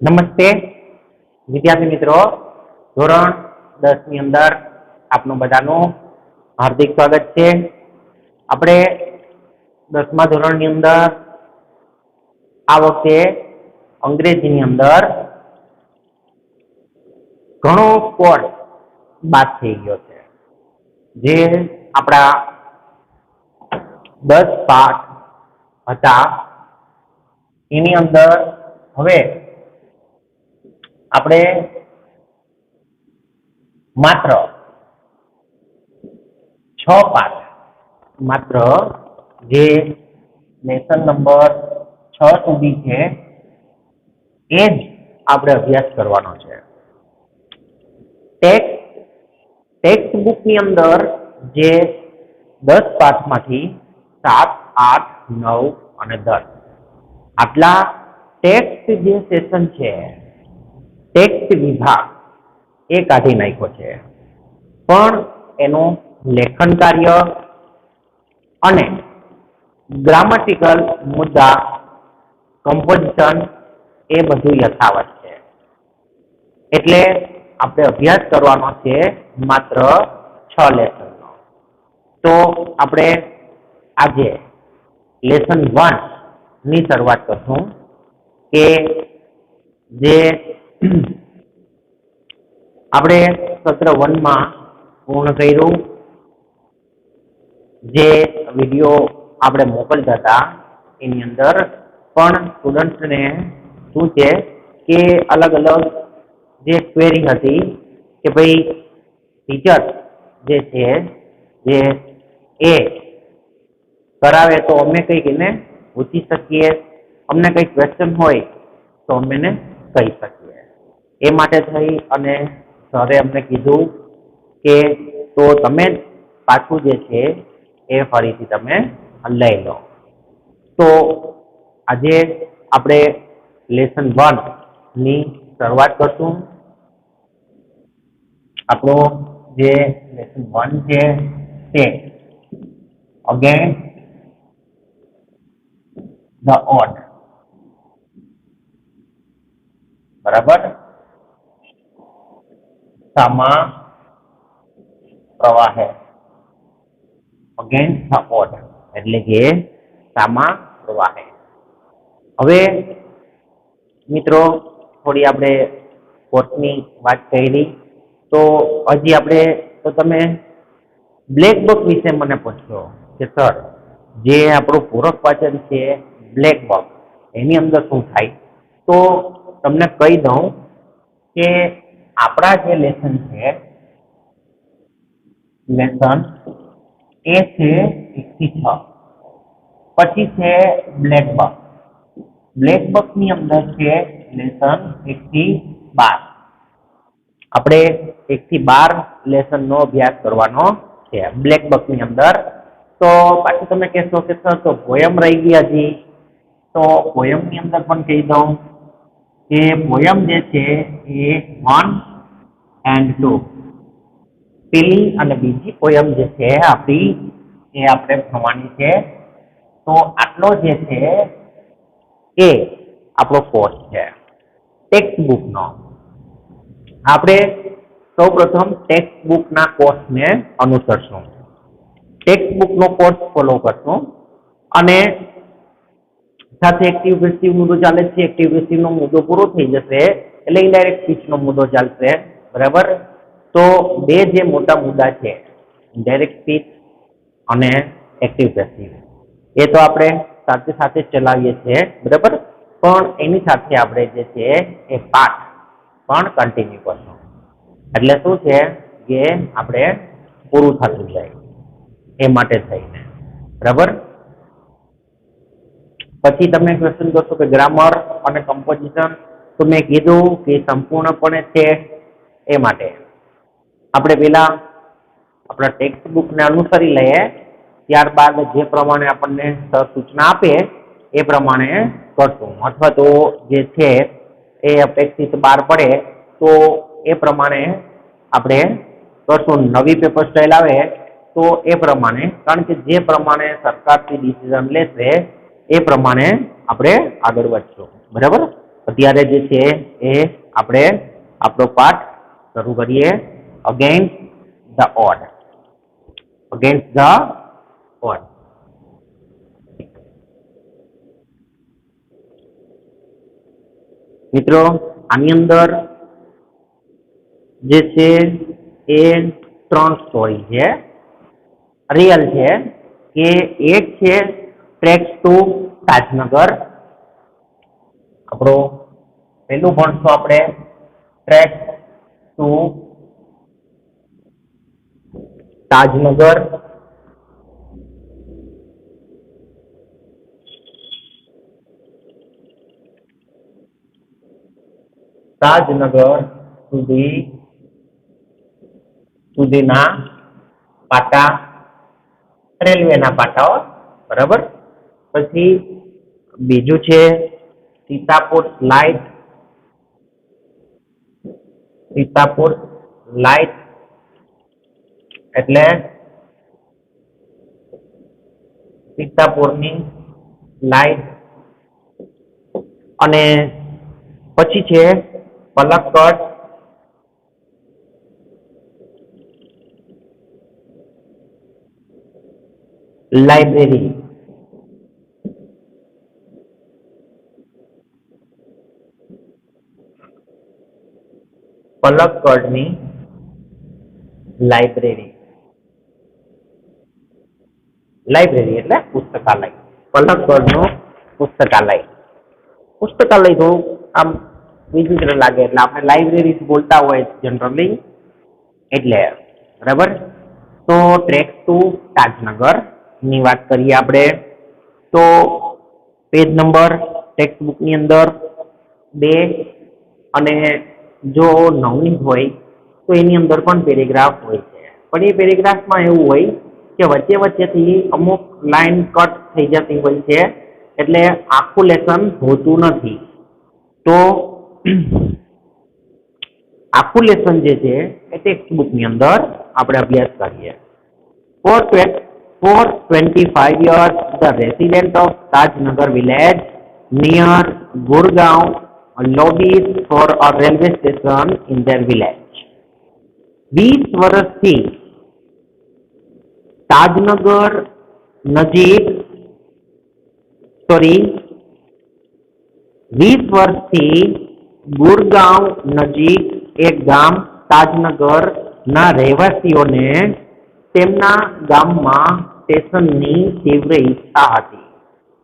નમસ્તે વિદ્યાર્થી મિત્રો, ધોરણ 10 ની અંદર આપનું બધાનું હાર્દિક સ્વાગત છે. આપણે 10મા ધોરણની અંદર આ વખતે અંગ્રેજીની અંદર ઘણો કોર્સ બાદ થઈ ગયો છે. જે આપણા 10 પાઠ હતા એની અંદર હવે આપણે માત્ર 6 પાઠ, માત્ર જે લેસન નંબર 6 સુધી છે એ જ આપણે અભ્યાસ કરવાનો છે. ટેક્સ્ટ બુકની અંદર જે 10 પાઠમાંથી 7, 8, 9 અને 10 આટલા ટેક્સ્ટ જે સેશન છે, ટેક્સ્ટ વિભાગ એ કાઢી નાખ્યો છે, પણ એનું લેખન કાર્ય અને ગ્રામેટિકલ મુદ્દા, કમ્પોઝિશન એ બધું યથાવત છે. એટલે આપણે અભ્યાસ કરવાનો છે માત્ર 6 લેસનનો. તો આપણે આજે લેસન 1 ની શરૂઆત કરશું કે જે આપણે સત્ર 1 માં પૂર્ણ કર્યું. જે વિડીયો આપણે મોકલતા હતા એની અંદર પણ સ્ટુડન્ટ્સને શું છે કે અલગ અલગ જે ક્વેરી હતી કે ભાઈ ટીચર જે છે જે એ કરાવે તો અમે કંઈક એને પૂછી શકીએ, અમને કંઈ ક્વેશ્ચન હોય તો અમે એને કહી શકીએ. એ માટે થઈ અને સરે અમને કીધું કે તો તમે પાછું જે છે એ ફરીથી તમે લઈ લો. તો આજે આપણે લેસન 1 ની શરૂઆત કરશું. આપણો જે લેસન 1 છે તે અગેન્સ્ટ ધ ઓડ, બરાબર, સામા પ્રવાહે, અગેન્સ્ટ ધ ઓડ એટલે કે સામા પ્રવાહે. હવે મિત્રો થોડી આપણે કોર્સની વાત કરી તો હજી આપણે તો તમે બ્લેક બોક વિશે મને પૂછશો કે સર જે આપણું પૂરક વાચન છે બ્લેક બોક એની અંદર શું થાય, તો તમને કહી દઉં કે આપણા જે લેસન છે લેસન એ છે 1 થી 6, પછી છે બ્લેક બોક. બ્લેક બોક ની અંદર છે લેસન 1 થી 12. આપણે 1 થી 12 લેસન નો અભ્યાસ કરવાનો છે બ્લેક બોક ની અંદર. તો પાછું તમે કહેશો કે સર તો પોયમ રહી ગઈ હજી, તો પોયમ ની અંદર પણ કહી દઉં કે પોયમ જે છે એ 1 and 2, પેલી અને બીજી પોયમ જે છે આપણી એ આપણે ભણવાની છે. તો આટલો જે છે એ આપણો કોર્સ છે ટેક્સ્ટ બુકનો. આપણે સૌ પ્રથમ ટેક્સ્ટ બુકના કોર્સને અનુસરશું, ટેક્સ્ટ બુકનો કોર્સ ફોલો કરશું અને સાથે એક્ટિવ પેસિવ મુદ્દો ચાલે છે. એક્ટિવ પેસિવનો મુદ્દો પૂરો થઈ જશે એટલે ઇનડાયરેક્ટ સ્પીચનો મુદ્દો ચાલશે, બરાબર. તો બે જે મોટા મુદ્દા છે ઇનડાયરેક્ટ સ્પીચ અને એક્ટિવ પેસિવ, એ તો આપણે સાથે સાથે ચલાવીએ છીએ, બરાબર. પણ એની સાથે આપણે જે છે એ પાઠ પણ કન્ટિન્યુ કરશું. એટલે શું છે કે આપણે પૂરું થતું જાય એ માટે થઈને, બરાબર. પછી તમે ક્વેશ્ચન કરશો કે ગ્રામર અને કમ્પોઝિશન, તો મેં કીધું કે સંપૂર્ણપણે છે. એ માટે આપણે પેલા આપણા ટેક્સ્ટ બુકને અનુસરી લઈએ, ત્યારબાદ જે પ્રમાણે આપણને સૂચના આપે એ પ્રમાણે કરશું, અથવા તો જે છે એ અપેક્ષિત બહાર પડે તો એ પ્રમાણે આપણે કરશું. નવી પેપર સ્ટાઇલ આવે તો એ પ્રમાણે, કારણ કે જે પ્રમાણે સરકારથી ડિસિઝન લેશે એ પ્રમાણે આપણે આગળ વધશું, બરાબર. અત્યારે જે છે એ આપણે આપણો પાઠ શરૂ કરીએ. Against the odd. Against the odd. મિત્રો આની અંદર જે છે એ 3 સ્ટોરી છે, રિયલ છે. કે એક છે ટ્રેક્સ ટુ તાજનગર. આપણો પહેલું ભણશું આપણે ટ્રેક્સ ટુ તાજનગર. તાજનગર સુધીના પાટા, રેલવેના પાટાઓ, બરાબર. પછી બીજું છે સીતાપુર લાઇટ. સીતાપુર લાઇટ એટલે સીતાપુરની લાઇટ. અને પછી છે પલક્કડ લાઇબ્રેરી. પલક્કડની લાઇબ્રેરી. લાઇબ્રેરી એટલે પુસ્તકાલય. પલક્કડનું પુસ્તકાલય. પુસ્તકાલય થોડું આમ વિચિત્ર લાગે એટલે આપણે લાઇબ્રેરી બોલતા હોય જનરલી, એટલે બરાબર. તો ટ્રેક્સ ટુ તાજનગર ની વાત કરીએ આપણે તો પેજ નંબર ટેક્સ્ટ બુકની અંદર 2 અને જો 9 હોય તો એની અંદર પણ પેરેગ્રાફ હોય છે. પણ એ પેરેગ્રાફમાં એવું હોય કે વચ્ચે વચ્ચેથી અમુક લાઈન કટ થઈ જતી હોય છે, એટલે આખું લેસન હોતું નથી. તો આખું લેસન જે છે એ ટેક્સ્ટ બુકની અંદર આપણે અભ્યાસ કરીએ. For 25 years, the residents of Tajnagar village near Gurgaon lobbied for a railway station in their village. 20 વર્ષથી તાજનગર નજીક 20 વર્ષથી ગુરગાંવ નજીક એક ગામ તાજનગરના રહેવાસીઓને તેમના ગામમાં સ્ટેશનની તીવ્ર ઈચ્છા હતી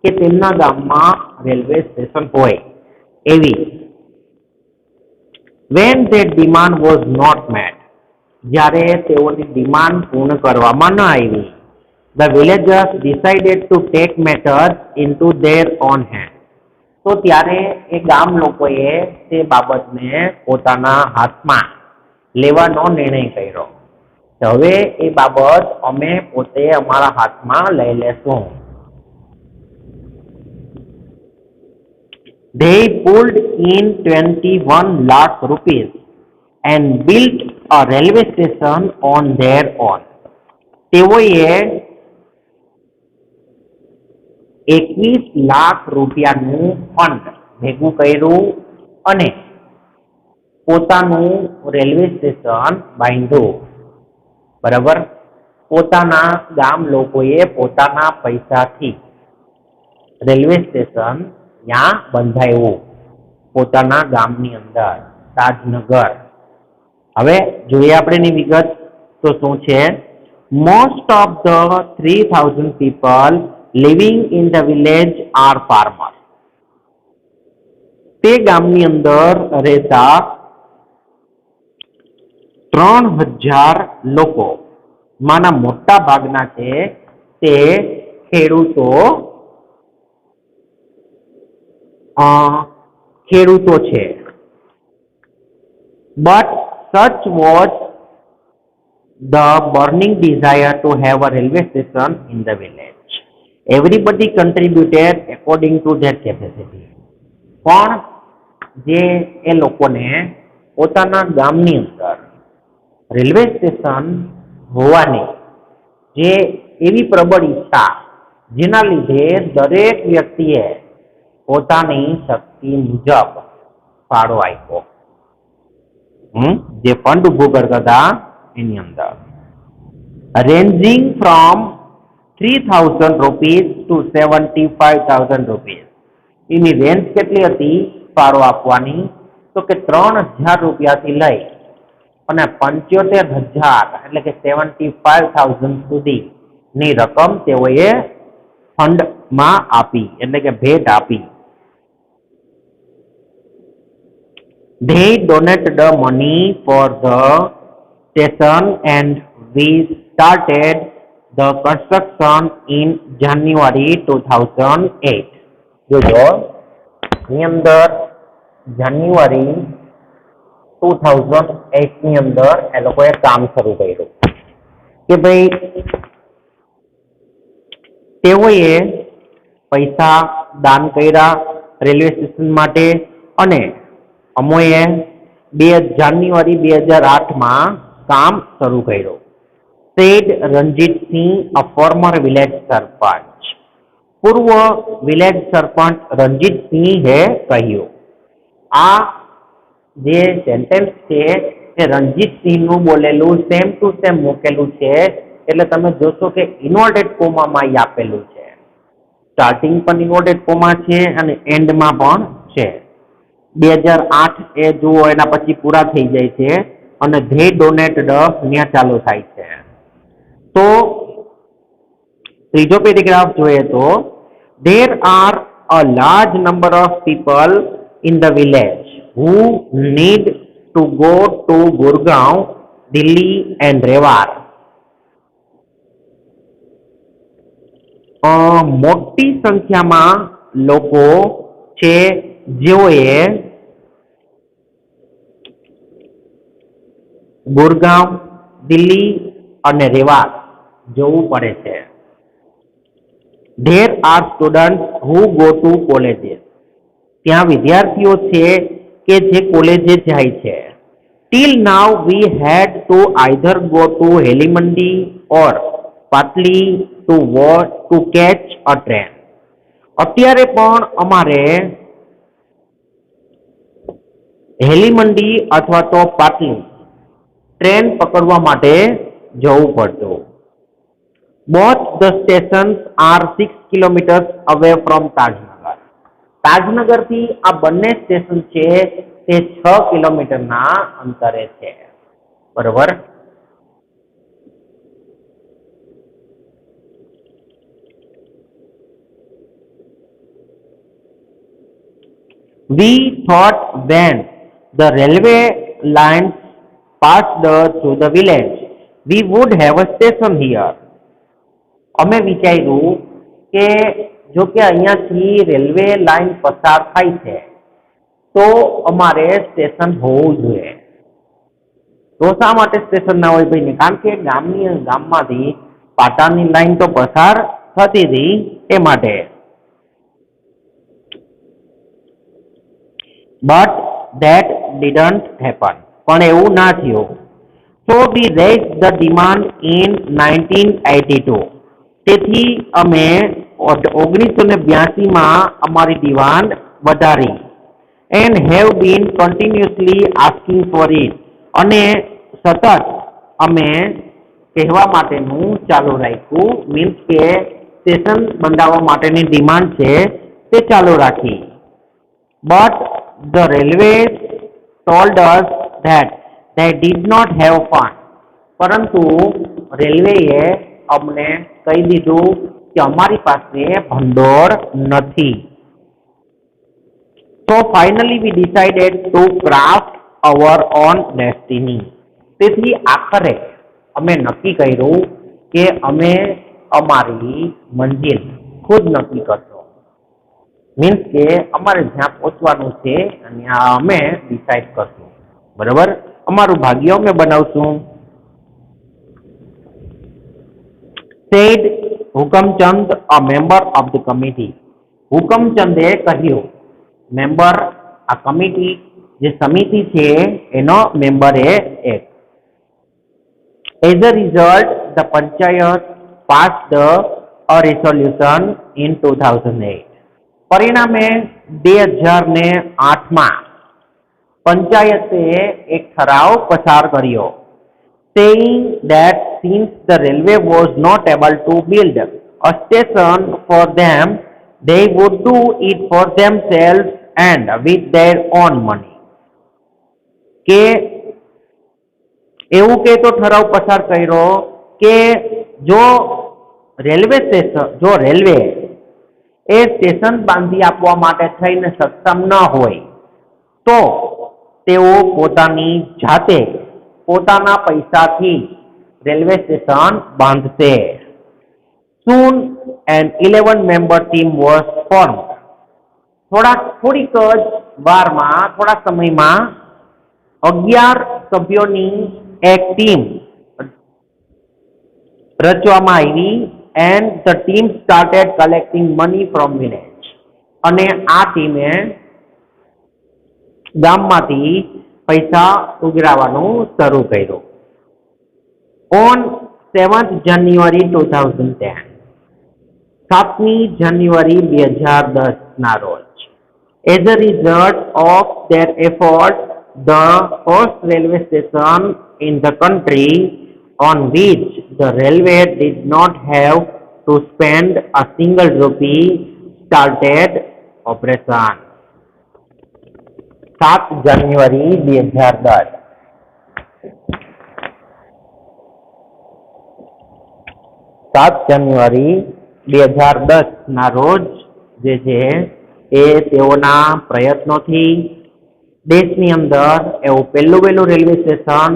કે તેમના ગામમાં રેલવે સ્ટેશન હોય એવી. When that demand was not met, જ્યારે તેઓની ડિમાન્ડ પૂર્ણ કરવામાં ન આવી, the villagers decided to take matters into their own hands. તો ત્યારે એ ગામ લોકોએ તે બાબતને પોતાના હાથમાં લેવાનો નિર્ણય કર્યો. હવે એ બાબત અમે પોતે અમારા હાથમાં લઈ લેશું. They pulled in 21 lakh rupees and built a railway station on their own. તેઓએ 21 લાખ રૂપિયાનું ફંડ ભેગું કર્યું અને પોતાનું રેલવે સ્ટેશન બાંધ્યું. બરાબર. પોતાના ગામ લોકોએ પોતાના પૈસાથી રેલવે સ્ટેશન ત્યાં બંધાયું પોતાના ગામની અંદર તાજનગર. હવે જોઈએ આપણે એની વિગત તો શું છે. Most of the 3000 people living in the village are farmers. તે ગામની અંદર રહેતા 3000 લોકો માના મોટા ભાગના છે તે ખેડૂતો છે. But such was the burning desire to have a railway station in the village. Everybody contributed according to their capacity. પણ જે એ લોકોને પોતાના ગામની અંદર રેલવે સ્ટેશન હોવાની જે એવી પ્રબળ ઈચ્છા, જેના લીધે દરેક વ્યક્તિએ પોતાની શક્તિ મુજબ ફાળો આપ્યો. જે ફંડ ઉભું કરતા હતા એની અંદર ranging from 3000 rupees to 75,000 rupees. એની રેન્જ કેટલી હતી ફાળો આપવાની? તો કે 3,000 રૂપિયાથી લઈ અને 75,000 એટલે કે 75,000 સુધીની રકમ તેઓએ ફંડમાં આપી એટલે કે ભેટ આપી. They donated the money for the station and we started the construction in January 2008. જોજો ની અંદર જાન્યુઆરી 2008 ની અંદર એ લોકોએ કામ શરૂ કર્યું કે ભાઈ તેઓએ પૈસા દાન કર્યા રેલવે સ્ટેશન માટે અને અમોએ જાન્યુઆરી 2008માં કામ શરૂ કર્યું. સેડ રણજીતસિંહ, અ ફોર્મર વિલેજ સરપંચ. પૂર્વ વિલેજ સરપંચ રણજીતસિંહે કહ્યું. આ જે સેન્ટેન્સ છે એ રણજીતસિંહનું બોલેલું સેમ ટુ સેમ મૂકેલું છે એટલે તમે જોશો કે ઇન્વર્ટેડ કોમામાં આપેલું છે. સ્ટાર્ટિંગ પણ ઇન્વર્ટેડ કોમા છે અને એન્ડમાં પણ છે. 2008 એ જુઓ એના પછી પૂરા થઈ જાય છે અને ધે ડોનેટેડ ત્યાં ચાલુ થાય છે. તો ત્રીજો પેરેગ્રાફ જોઈએ તો there are a large number of people in the village who need to go to Gurgaon, Delhi and Rewar. મોટી સંખ્યામાં લોકો છે જેઓએ ગુરગાંવ, દિલ્હી અને રેવાર જવું પડે છે. There are students who go to colleges. ત્યાં વિદ્યાર્થીઓ છે કે જે કોલેજે જાય છે. Till now we had to either go to Helimandi or Patli to catch a train. અત્યારે પણ અમારે હેલીમંડી અથવા તો પાટલી ટ્રેન પકડવા માટે જવું પડતું. Both the stations are 6 kilometers away from Tajnagar. તાજનગરથી આ બંને સ્ટેશન છે તે 6 કિલોમીટરના અંતરે છે. બરોબર. We thought when the railway lines passed through the village, we would have a station here. અમે વિચાર્યું કે જો કે અહીંયાથી રેલવે લાઈન પસાર થાય છે તો અમારે સ્ટેશન હોવું જોઈએ. તો શા માટે સ્ટેશન ના હોય ભાઈ? કારણ કે ગામમાંથી પાટાની લાઈન તો પસાર થતી હતી એ માટે. But that didn't happen. પણ એવું ના થયું. So we raised the demand in 1982. તેથી અમે 1982માં અમારી ડિમાન્ડ વધારી. And have been continuously asking for it. અને સતત અમે કહેવા માટેનું ચાલુ રાખ્યું. મીન્સ કે સ્ટેશન બંધાવવા માટેની ડિમાન્ડ છે તે ચાલુ રાખી. But the railway told us that they did not have funds. પરંતુ રેલવેએ અમને કહી દીધું કે અમારી પાસે ભંડોળ નથી. So finally we decided to craft our own destiny. તેથી આખરે અમે નક્કી કર્યું કે અમે અમારી મંજિલ ખુદ નક્કી કરશું. મીન્સ કે અમારે જ્યાં પહોંચવાનું છે ત્યાં અમે ડિસાઇડ કરશું. બરાબર. અમારું ભાગ્ય અમે બનાવશું. Said Hukamchand, a member of the committee. હુકમચંદે કહ્યું, મેમ્બર આ કમિટી જે સમિતિ છે એનો મેમ્બર એક. As a result, the panchayat passed a resolution in 2008. પરિણામે 2008માં પંચાયતે એક ઠરાવ પસાર કર્યો, saying that since the railway was not able to build a station for them, they would do it for themselves and with their own money. કે એવું કે તો ઠરાવ પસાર કર્યો કે જો રેલવે એ સ્ટેશન બાંધી આપવા માટે થઈને સક્ષમ ન હોય તો તેઓ પોતાની જાતે પોતાના પૈસાથી રેલવે સ્ટેશન બાંધશે. Soon an 11-member team was formed. થોડીક જ વારમાં થોડા સમયમાં 11 સભ્યોની એક ટીમ રચવામાં આવી and the team started collecting money from village. અને આ ટીમે ગામમાંથી પૈસા ઉઘરાવવાનું શરૂ કર્યું. On 7th January 2010, 7મી જાન્યુઆરી 2010 ના રોજ, as a result of their efforts, the first railway station in the country on which the railway did not have to spend a single rupee started operation. 7 જાન્યુઆરી 2010. 7 જાન્યુઆરી 2010 ના રોજ જે છે એ તેઓના પ્રયત્નોથી દેશની અંદર એવું પહેલું રેલવે સ્ટેશન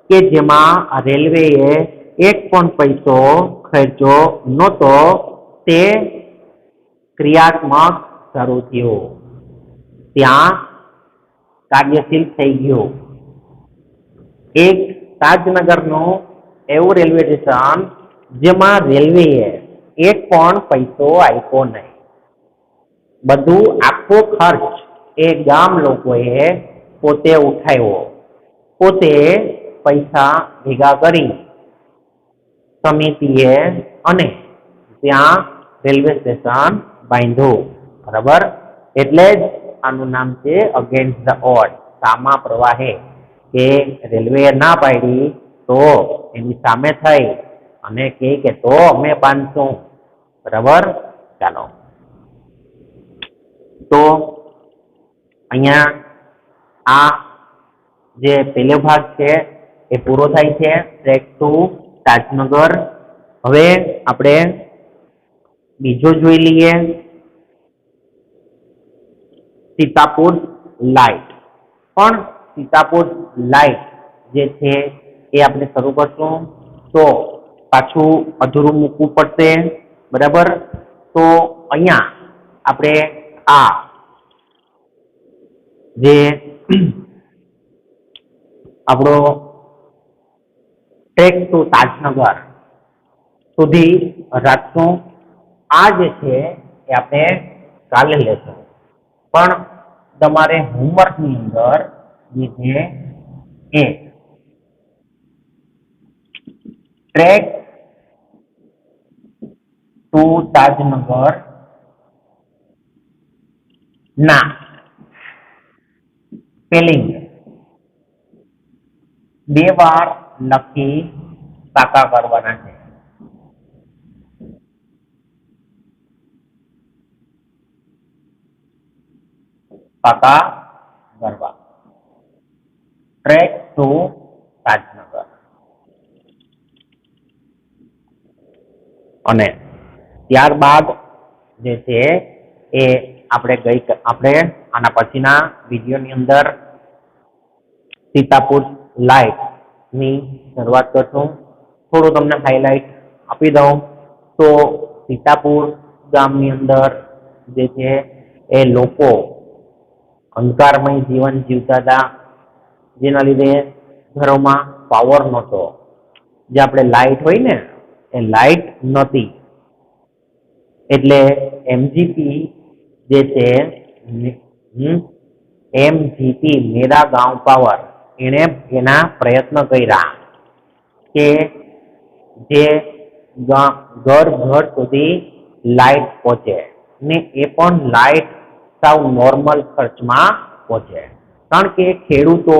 કે જેમાં રેલવેએ એક પણ પૈસો ખર્ચો નહોતો તે ક્રિયાત્મક શરૂ થયું, ત્યાં કાર્યશીલ થઈ ગયું. એક તાજનગરનું એવું રેલવે સ્ટેશન જેમાં રેલવેએ એક પણ પૈસો આપ્યો નહીં, બધું આખો ખર્ચ એ ગામ લોકોએ પોતે ઉઠાવ્યો, પોતે પૈસા ભેગા કરી સમિતિએ અને ત્યાં રેલવે સ્ટેશન બાંધ્યું. બરાબર, એટલે જ આનું નામ છે અગેન્સ્ટ ધ ઓડ, સામા પ્રવાહે, કે રેલવે ના પાડી તો એની સામે થઈ અને કે તો અમે બાંધશું. બરાબર, ચાલો તો અહીંયા આ જે પહેલો ભાગ છે એ પૂરો થાય છે, ટ્રેક ટુ તાજનગર. હવે આપણે બીજો જોઈ લઈએ, સીતાપુર લાઇટ. પણ સીતાપુર લાઇટ જે છે એ આપણે શરૂ કરશું તો પાછું અધૂરું મૂકવું પડશે. બરાબર, તો અહીંયા આપણે આ જે આપણો ટ્રેક ટુ તાજનગર સુધી રાખશું. આ જે છે એ આપણે કાલે લેશું, પણ તમારે હોમવર્કની અંદર જે છે એ ટ્રેક ટુ તાજનગર ના સ્પેલિંગ 2 વાર લખી પાકા કરવાના છે. પાકા કરવા, ટ્રેક ટુ તાજનગર. અને ત્યારબાદ જે છે એ આપણે આના પછીના વિડીયોની અંદર સીતાપુર લાઇટ ની શરૂઆત કરશું. થોડું તમને હાઇલાઇટ આપી દઉં તો સીતાપુર ગામની અંદર જે છે એ લોકો અંધકારમય જીવન જીવતા હતા, જેના લીધે ઘરોમાં પાવર નહોતો. જે આપણે લાઇટ હોય ને એ લાઇટ નહોતી, એટલે એમજીપી જે છે એમજીપી મેરા ગાંવ પાવર એણે એના પ્રયત્ન કર્યા કે જે ઘર સુધી લાઇટ પહોંચે ને એ પણ લાઇટ સાવ નોર્મલ ખર્ચમાં પહોંચે. કારણ કે ખેડૂતો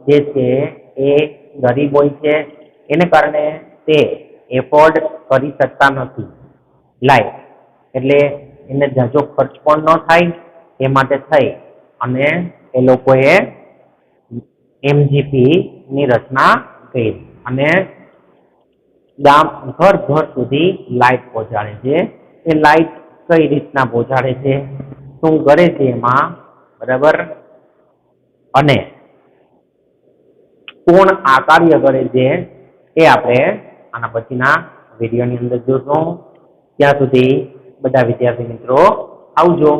જે છે એ ગરીબ હોય છે, એને કારણે તે એફોર્ડ કરી શકતા નથી લાઈટ, એટલે એને ઝાઝો ખર્ચ પણ ન થાય એ માટે થઈ અને એ લોકોએ MGP ની રચના કરી અને ઘર ઘર સુધી લાઈટ પહોંચાડે છે. એ લાઈટ કઈ રીતના પહોંચાડે છે, શું કરે છે એમાં, બરાબર, અને કોણ આ કાર્ય કરે છે એ આપણે આના પછીના વિડીયોની અંદર જોશું. ત્યાં સુધી બધા વિદ્યાર્થી મિત્રો આવજો.